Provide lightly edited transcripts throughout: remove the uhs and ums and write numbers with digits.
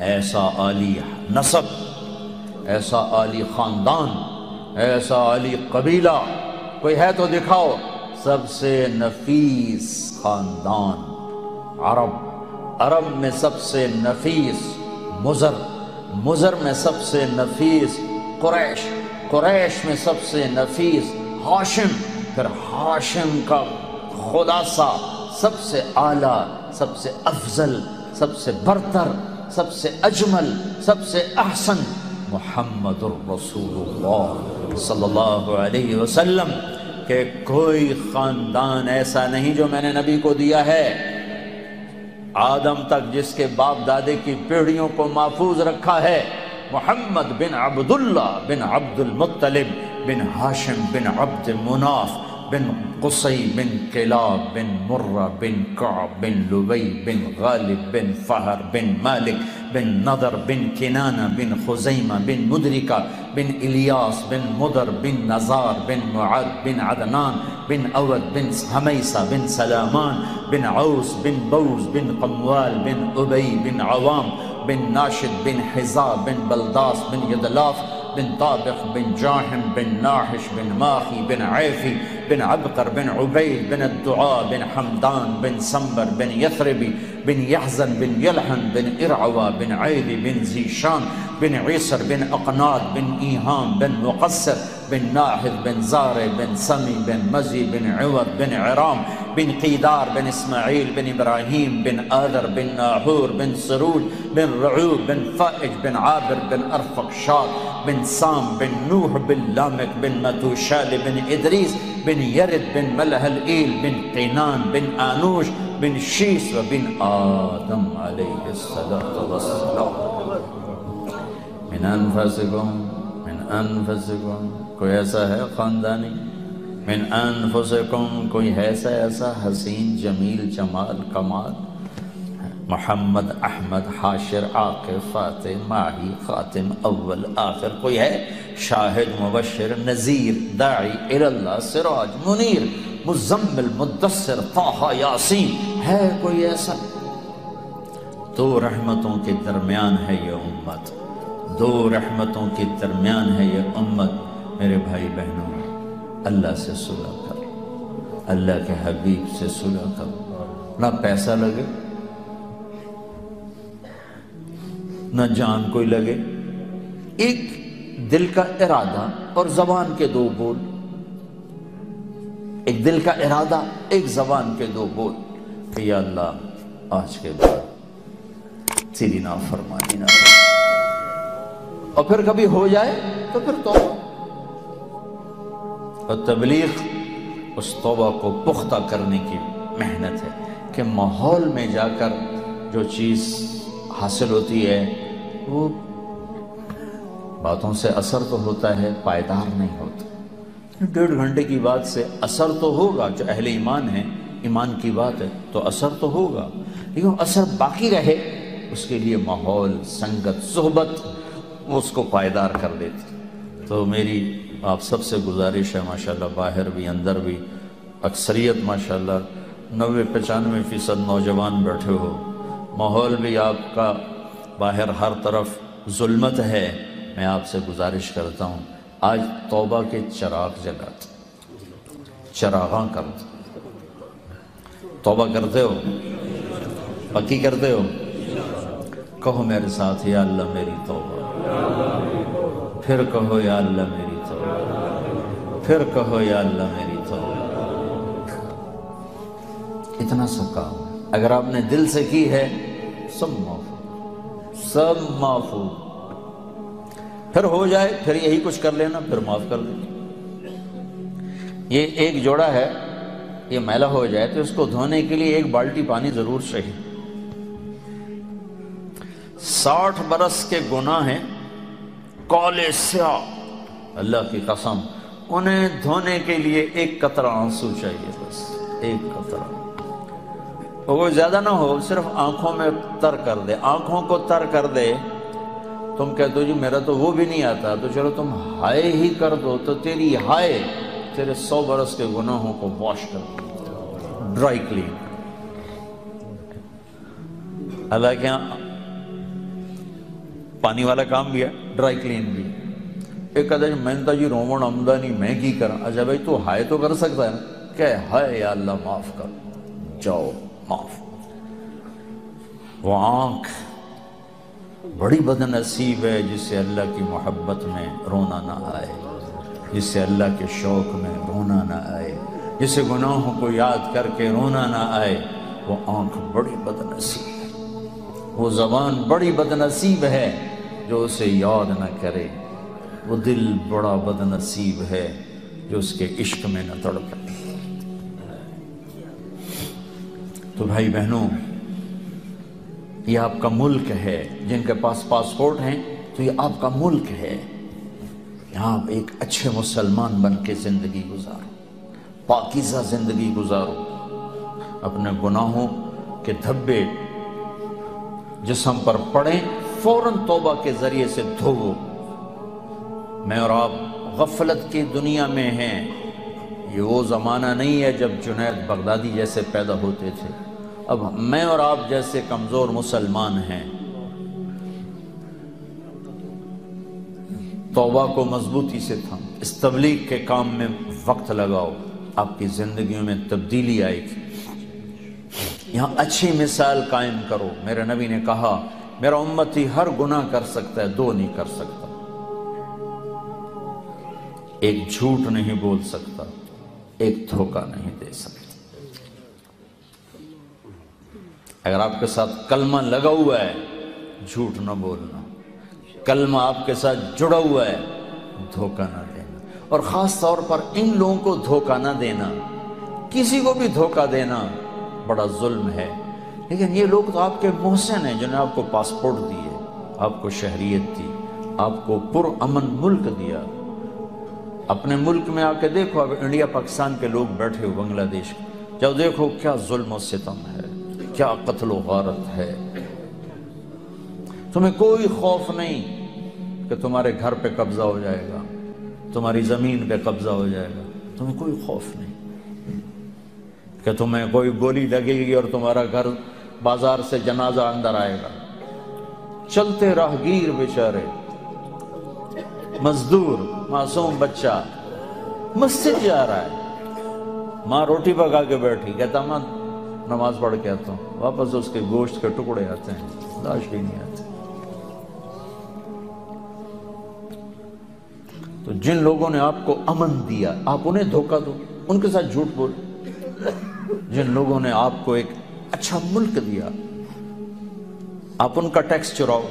ایسا عالی نسب، ایسا عالی خاندان، ایسا عالی قبیلہ کوئی ہے تو دکھاؤ۔ سب سے نفیس خاندان عرب، عرب میں سب سے نفیس مضر، مضر میں سب سے نفیس قریش، قریش میں سب سے نفیس ہاشم، پھر ہاشم کا خلاصہ سب سے اعلیٰ، سب سے افضل، سب سے برتر، سب سے اجمل، سب سے احسن محمد الرسول اللہ صلی اللہ علیہ وسلم، کہ کوئی خاندان ایسا نہیں جو میں نے نبی کو دیا ہے آدم تک، جس کے باپ دادے کی پیڑھیوں کو محفوظ رکھا ہے۔ محمد بن عبداللہ بن عبد المطلب بن ہاشم بن عبد مناف بن قصی بن کلاب بن مرہ بن کعب بن لبی بن غالب بن فہر بن مالک بن نضر بن کنانہ بن خزیمہ بن مدرکہ بن الیاس بن مدر بن نزار بن معد بن عدنان بن اود بن حمیسہ بن سلامان بن عوس بن بوز بن قموال بن ابی بن عوام بن ناشد بن حزاب بن بلداس بن یدلاف بن طابق بن جاحم بن ناحش بن ماخی بن عیفی بن عبقر بن عبید بن الدعاء بن حمدان بن سنبر بن یثربی بن یحزن بن یلحن بن ارعوا بن عیدی بن زیشان بن عیسر بن اقناد بن ایہام بن مقصر بن ناحد بن زارع بن سمی بن مزی بن عوض بن عرام بن قیدار بن اسماعیل بن ابراہیم بن آذر بن ناحور بن سروج بن رعوب بن فائج بن عابر بن ارفق شاد بن سام بن نوح بن لامک بن متوشال بن ادریس بن یرد بن ملح الایل بن قینان بن آنوش بن شیس و بن آدم علیہ السلام۔ من انفسکم کوئی ایسا ہے خاندانی، من انفسکم کوئی ایسا حسین جمیل جمال کمال، محمد احمد حاشر عاقب فاتح ماہی خاتم اول آخر، کوئی ہے شاہد مبشر نذیر داعی اللہ سراج منیر مزمل مدثر طٰہٰ یاسین، ہے کوئی ایسا؟ دو رحمتوں کے درمیان ہے یہ امت، دو رحمتوں کے درمیان ہے یہ امت۔ میرے بھائی بہنوں، اللہ سے صلح کرو، اللہ کے حبیب سے صلح کرو، نہ پیسہ لگے نہ جان کوئی لگے، ایک دل کا ارادہ اور زبان کے دو بول، ایک دل کا ارادہ ایک زبان کے دو بول کہ یا اللہ آج کے بعد تیری نافرمانی نہ کرے، اور پھر کبھی ہو جائے تو پھر توبہ، اور تبلیغ اس توبہ کو پختہ کرنے کی محنت ہے کہ ماحول میں جا کر جو چیز حاصل ہوتی ہے وہ باتوں سے اثر تو ہوتا ہے، پائیدار نہیں ہوتا۔ 1.5 گھنٹے کی بات سے اثر تو ہوگا، جو اہل ایمان ہیں، ایمان کی بات ہے تو اثر تو ہوگا، لیکن اثر باقی رہے اس کے لیے ماحول، سنگت، صحبت اس کو پائیدار کر دیتی۔ تو میری آپ سب سے گزارش ہے، ماشاءاللہ باہر بھی اندر بھی اکثریت ماشاءاللہ 90-95% نوجوان بیٹھے ہو، ماحول بھی آپ کا باہر ہر طرف ظلمت ہے، میں آپ سے گزارش کرتا ہوں آج توبہ کے چراغ جلاتے، چراغاں کرتے، توبہ کرتے ہو، پکی کرتے ہو، کہو میرے ساتھ یا اللہ میری توبہ، پھر کہو یا اللہ میری توبہ، پھر کہو یا اللہ میری توبہ۔ اتنا سا کام اگر آپ نے دل سے کی ہے سب معاف، سب معاف، پھر ہو جائے پھر یہی کچھ کر لینا، پھر معاف کر دینا۔ یہ ایک جوڑا ہے، یہ میلا ہو جائے تو اس کو دھونے کے لیے 1 بالٹی پانی ضرور چاہیے۔ 60 برس کے گناہ ہیں کالے سیاہ، اللہ کی قسم انہیں دھونے کے لیے 1 قطرہ آنسو چاہیے، بس 1 قطرہ، وہ زیادہ نہ ہو، صرف آنکھوں میں تر کر دے، آنکھوں کو تر کر دے۔ تم کہتے ہو جی میرا تو وہ بھی نہیں آتا، تو چلو تم ہائے ہی کر دو، تو تیری ہائے تیرے 100 برس کے گناہوں کو واش کر دو، ڈرائی کلین۔ اللہ کے پانی والا کام بھی ہے، ڈرائی کلین بھی۔ ایک کہتا ہے میں نے جی رومن آمدنی میں کی کرا۔ اچھا بھائی تو ہائے تو کر سکتا ہے نا، کہ ہائے یا اللہ معاف کر، جاؤ معاف۔ وہ آنکھ بڑی بد نصیب ہے جس سے اللہ کی محبت میں رونا نہ آئے، جس سے اللہ کے شوق میں رونا نہ آئے، جس سے گناہوں کو یاد کر کے رونا نہ آئے۔ وہ آنکھ بڑی بد نصیب ہے، وہ زبان بڑی بد نصیب ہے جو اسے یاد نہ کرے، وہ دل بڑا بد نصیب ہے جو اس کے عشق میں نہ تڑپے۔ تو بھائی بہنوں، یہ آپ کا ملک ہے۔ جن کے پاس پاسپورٹ ہیں تو یہ آپ کا ملک ہے، یہاں آپ ایک اچھے مسلمان بن کے زندگی گزارو، پاکیزہ زندگی گزارو، اپنے گناہوں کے دھبے جسم پر پڑیں، فوراً توبہ کے ذریعے سے دھوو۔ میں اور آپ غفلت کی دنیا میں ہیں۔ یہ وہ زمانہ نہیں ہے جب جنید بغدادی جیسے پیدا ہوتے تھے، اب میں اور آپ جیسے کمزور مسلمان ہیں۔ توبہ کو مضبوطی سے تھام، اس تبلیغ کے کام میں وقت لگاؤ، آپ کی زندگیوں میں تبدیلی آئے گی۔ یہاں اچھی مثال قائم کرو۔ میرے نبی نے کہا میرا امتی ہر گناہ کر سکتا ہے، دو نہیں کر سکتا، ایک جھوٹ نہیں بول سکتا، ایک دھوکہ نہیں دے سکتا۔ اگر آپ کے ساتھ کلمہ لگا ہوا ہے، جھوٹ نہ بولنا، کلمہ آپ کے ساتھ جڑا ہوا ہے، دھوکہ نہ دینا۔ اور خاص طور پر ان لوگوں کو دھوکہ نہ دینا، کسی کو بھی دھوکہ دینا بڑا ظلم ہے۔ لیکن یہ لوگ تو آپ کے محسن ہیں، جنہوں نے آپ کو پاسپورٹ دیے، آپ کو شہریت دی، آپ کو پرامن ملک دیا۔ اپنے ملک میں آ کے دیکھو، اب انڈیا پاکستان کے لوگ بیٹھے ہو، بنگلہ دیش کے، جب دیکھو کیا ظلم و ستم ہے، کیا قتل و غارت ہے۔ تمہیں کوئی خوف نہیں کہ تمہارے گھر پہ قبضہ ہو جائے گا، تمہاری زمین پہ قبضہ ہو جائے گا، تمہیں کوئی خوف نہیں کہ تمہیں کوئی گولی لگے گی اور تمہارا گھر بازار سے جنازہ اندر آئے گا۔ چلتے راہگیر بیچارے، مزدور، معصوم بچہ مسجد جا رہا ہے، ماں روٹی پکا کے بیٹھی، کہتا ماں نماز پڑھ کے آتا ہوں، واپس اس کے گوشت کے ٹکڑے آتے ہیں، لاش بھی نہیں آتی۔ تو جن لوگوں نے آپ کو امن دیا، آپ انہیں دھوکہ دو، ان کے ساتھ جھوٹ بولو۔ جن لوگوں نے آپ کو ایک اچھا ملک دیا، آپ ان کا ٹیکس چراؤ۔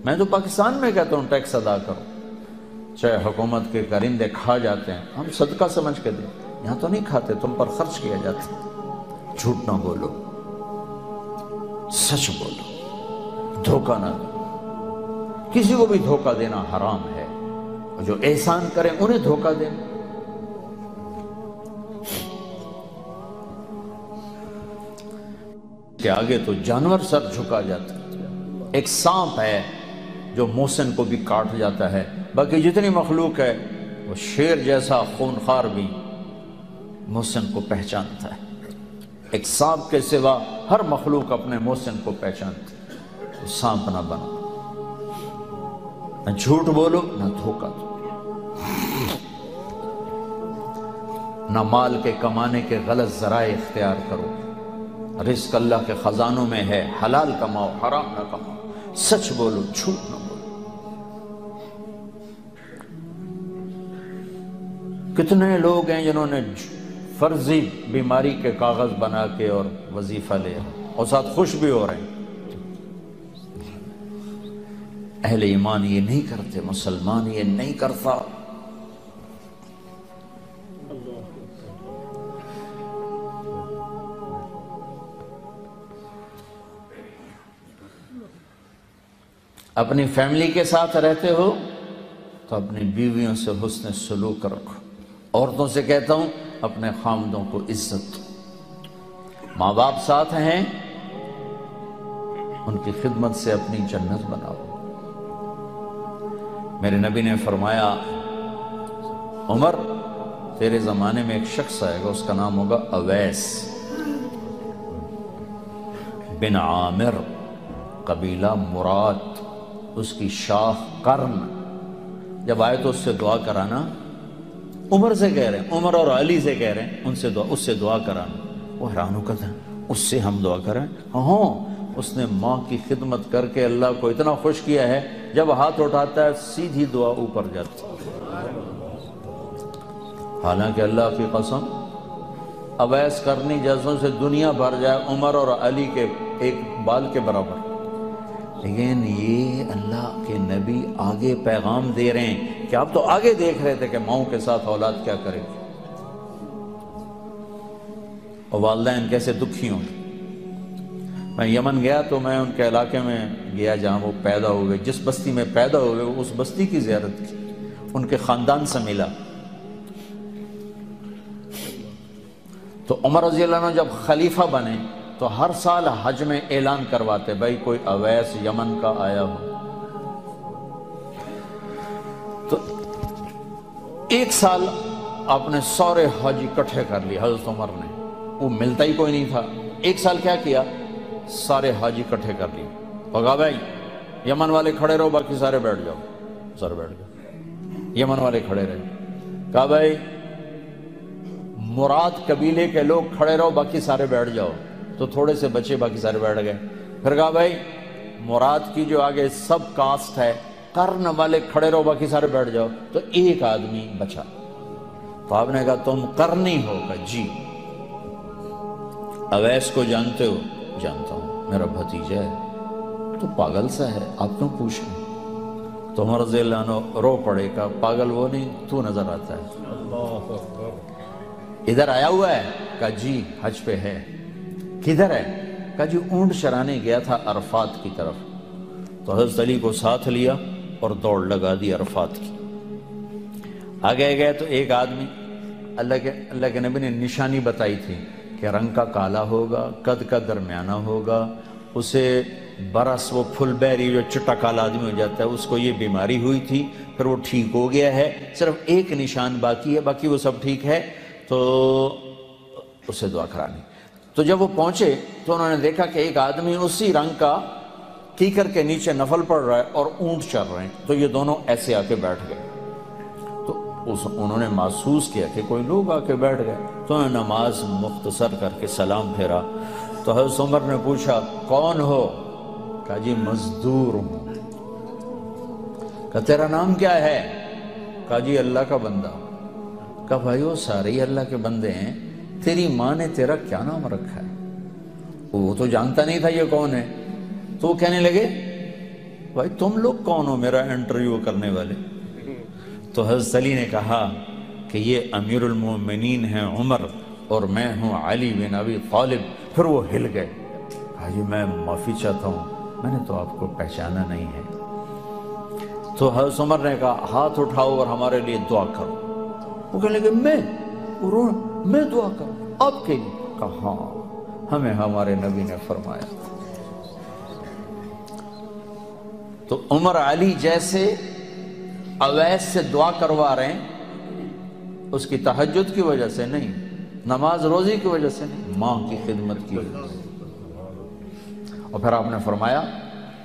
میں تو پاکستان میں کہتا ہوں ٹیکس ادا کرو، چاہے حکومت کے کرندے کھا جاتے ہیں، ہم صدقہ سمجھ کے دیں، یہاں تو نہیں کھاتے، تم پر خرچ کیا جاتا ہے۔ جھوٹ نہ بولو، سچ بولو، دھوکہ نہ دو۔ کسی کو بھی دھوکہ دینا حرام ہے، اور جو احسان کریں انہیں دھوکہ دینا۔ کہ آگے تو جانور سر جھکا جاتا ہے۔ ایک سانپ ہے جو محسن کو بھی کاٹ جاتا ہے، باقی جتنی مخلوق ہے وہ شیر جیسا خونخوار بھی محسن کو پہچانتا ہے۔ ایک سانپ کے سوا ہر مخلوق اپنے محسن کو پہچانتی ہے۔ سانپ نہ بنو، نہ جھوٹ بولو، نہ دھوکہ دو، نہ مال کے کمانے کے غلط ذرائع اختیار کرو۔ رزق اللہ کے خزانوں میں ہے، حلال کماؤ، حرام نہ کماؤ، سچ بولو، جھوٹ نہ بولو۔ کتنے لوگ ہیں جنہوں نے فرضی بیماری کے کاغذ بنا کے اور وظیفہ لے اور ساتھ خوش بھی ہو رہے ہیں۔ اہل ایمان یہ نہیں کرتے، مسلمان یہ نہیں کرتا۔ اپنی فیملی کے ساتھ رہتے ہو تو اپنی بیویوں سے حسن سلوک رکھو۔ عورتوں سے کہتا ہوں اپنے خامدوں کو عزت دو۔ ماں باپ ساتھ ہیں، ان کی خدمت سے اپنی جنت بناؤ۔ میرے نبی نے فرمایا عمر تیرے زمانے میں ایک شخص آئے گا، اس کا نام ہوگا اویس بن عامر، قبیلہ مراد۔ اس کی شاخ قرن جب آئے تو اس سے دعا کرانا. عمر سے کہہ رہے ہیں، عمر اور علی سے کہہ رہے ہیں ان سے اس سے دعا کرانا. وہ حیران ہو کر اس سے ہم دعا کریں؟ ہاں، اس نے ماں کی خدمت کر کے اللہ کو اتنا خوش کیا ہے، جب ہاتھ اٹھاتا ہے سیدھی دعا اوپر جاتی. حالانکہ اللہ کی قسم اویس کرنی جیسوں سے دنیا بھر جائے عمر اور علی کے ایک بال کے برابر، لیکن یہ اللہ کے نبی آگے پیغام دے رہے ہیں کہ آپ تو آگے دیکھ رہے تھے کہ ماؤں کے ساتھ اولاد کیا کرے گی اور والدین کیسے دکھی ہوں. میں یمن گیا تو میں ان کے علاقے میں گیا جہاں وہ پیدا ہوئے، جس بستی میں پیدا ہوئے اس بستی کی زیارت کی، ان کے خاندان سے ملا. تو عمر رضی اللہ عنہ جب خلیفہ بنے تو ہر سال حج میں اعلان کرواتے، بھائی کوئی اویس یمن کا آیا ہو. تو ایک سال آپ نے سارے حج اکٹھے کر لیے حضرت عمر نے، وہ ملتا ہی کوئی نہیں تھا. ایک سال کیا کیا، سارے حاجی اکٹھے کر لیے اور کہا بھائی یمن والے کھڑے رہو، باقی سارے بیٹھ جاؤ. سارے بیٹھ گئے، یمن والے کھڑے رہے. کہا بھائی مراد قبیلے کے لوگ کھڑے رہو، باقی سارے بیٹھ جاؤ. تو تھوڑے سے بچے، باقی سارے بیٹھ گئے. پھر کہا بھائی مراد کی جو آگے سب کاسٹ ہے، قرن والے کھڑے رہو، باقی سارے بیٹھ جاؤ. تو ایک آدمی بچا. تو آپ نے کہا تم قرنی ہو؟ کہا جی. اویس کو جانتے ہو؟ جانتا ہوں، میرا بھتیجا ہے. تو پاگل سا ہے، آپ کیوں پوچھ رہے ہیں؟ تو عمر رضی اللہ عنہ رو پڑے. کہا پاگل وہ نہیں، تو نظر آتا ہے. ادھر آیا ہوا ہے؟ کہا جی حج پہ ہے. کدھر ہے؟ کہا جی اونٹ چرانے گیا تھا عرفات کی طرف. تو حضرت علی کو ساتھ لیا اور دوڑ لگا دی عرفات کی. آگے گئے تو ایک آدمی، اللہ کے نبی نے نشانی بتائی تھی کہ رنگ کا کالا ہوگا، قد کا درمیانہ ہوگا، اسے برس وہ پھل بیری جو چٹا کالا آدمی ہو جاتا ہے، اس کو یہ بیماری ہوئی تھی، پھر وہ ٹھیک ہو گیا ہے، صرف ایک نشان باقی ہے، باقی وہ سب ٹھیک ہے. تو اسے دعا کرانی. تو جب وہ پہنچے تو انہوں نے دیکھا کہ ایک آدمی اسی رنگ کا کیکر کے نیچے نفل پڑ رہا ہے اور اونٹ چر رہے ہیں. تو یہ دونوں ایسے آ کے بیٹھ گئے. تو انہوں نے محسوس کیا کہ کوئی لوگ آ کے بیٹھ گئے. تو انہوں نے نماز مختصر کر کے سلام پھیرا. تو حضرت عمر نے پوچھا کون ہو؟ کہا جی مزدور ہوں. کہا تیرا نام کیا ہے؟ کہا جی اللہ کا بندہ. کہا بھائی وہ سارے ہی اللہ کے بندے ہیں، تیری ماں نے تیرا کیا نام رکھا ہے؟ وہ تو جانتا نہیں تھا یہ کون ہے. تو وہ کہنے لگے بھائی تم لوگ کون ہو میرا انٹرویو کرنے والے؟ تو حضرت علی نے کہا کہ یہ امیر المومنین ہیں عمر اور میں ہوں علی بن ابی طالب. پھر وہ ہل گئے. کہا جی میں معافی چاہتا ہوں، میں نے تو آپ کو پہچانا نہیں ہے. تو حضرت عمر نے کہا ہاتھ اٹھاؤ اور ہمارے لیے دعا کرو. وہ کہنے لگے میں دعا کروں آپ کے لیے؟ کہا ہاں، ہمیں ہمارے نبی نے فرمایا. تو عمر علی جیسے اویس سے دعا کروا رہے ہیں، اس کی تہجد کی وجہ سے نہیں، نماز روزی کی وجہ سے نہیں، ماں کی خدمت کی وجہ سے. اور پھر آپ نے فرمایا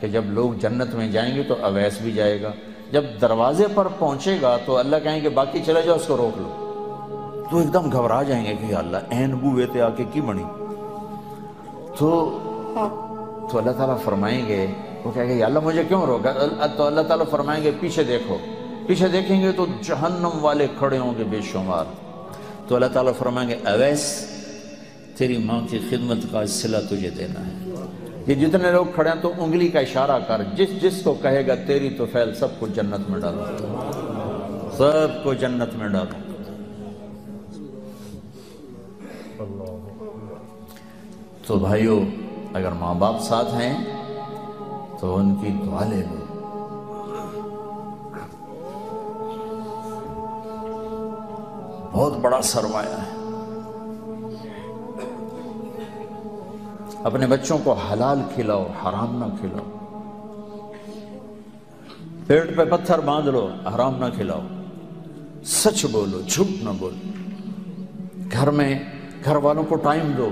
کہ جب لوگ جنت میں جائیں گے تو اویس بھی جائے گا. جب دروازے پر پہنچے گا تو اللہ کہیں گے باقی چلے جاؤ، اس کو روک لو. تو ایک دم گھبرا جائیں گے کہ یا اللہ این بوئے تے آ کے کی بنی. تو اللہ تعالیٰ فرمائیں گے، وہ کہیں گے یا اللہ مجھے کیوں روکا؟ تو اللہ تعالیٰ فرمائیں گے پیچھے دیکھو. پیچھے دیکھیں گے تو جہنم والے کھڑے ہوں گے بے شمار. تو اللہ تعالیٰ فرمائیں گے اویس تیری ماں کی خدمت کا صلہ تجھے دینا ہے. یہ جتنے لوگ کھڑے ہیں تو انگلی کا اشارہ کر، جس کو کہے گا تیری تو فیل سب کو جنت میں ڈالو، سب کو جنت میں ڈالو. تو بھائیو اگر ماں باپ ساتھ ہیں تو ان کی دعا لے لو. بہت بڑا سرمایہ ہے. اپنے بچوں کو حلال کھلاؤ، حرام نہ کھلاؤ. پیٹ پہ پتھر باندھ لو، حرام نہ کھلاؤ. سچ بولو، جھوٹ نہ بولو. گھر میں گھر والوں کو ٹائم دو.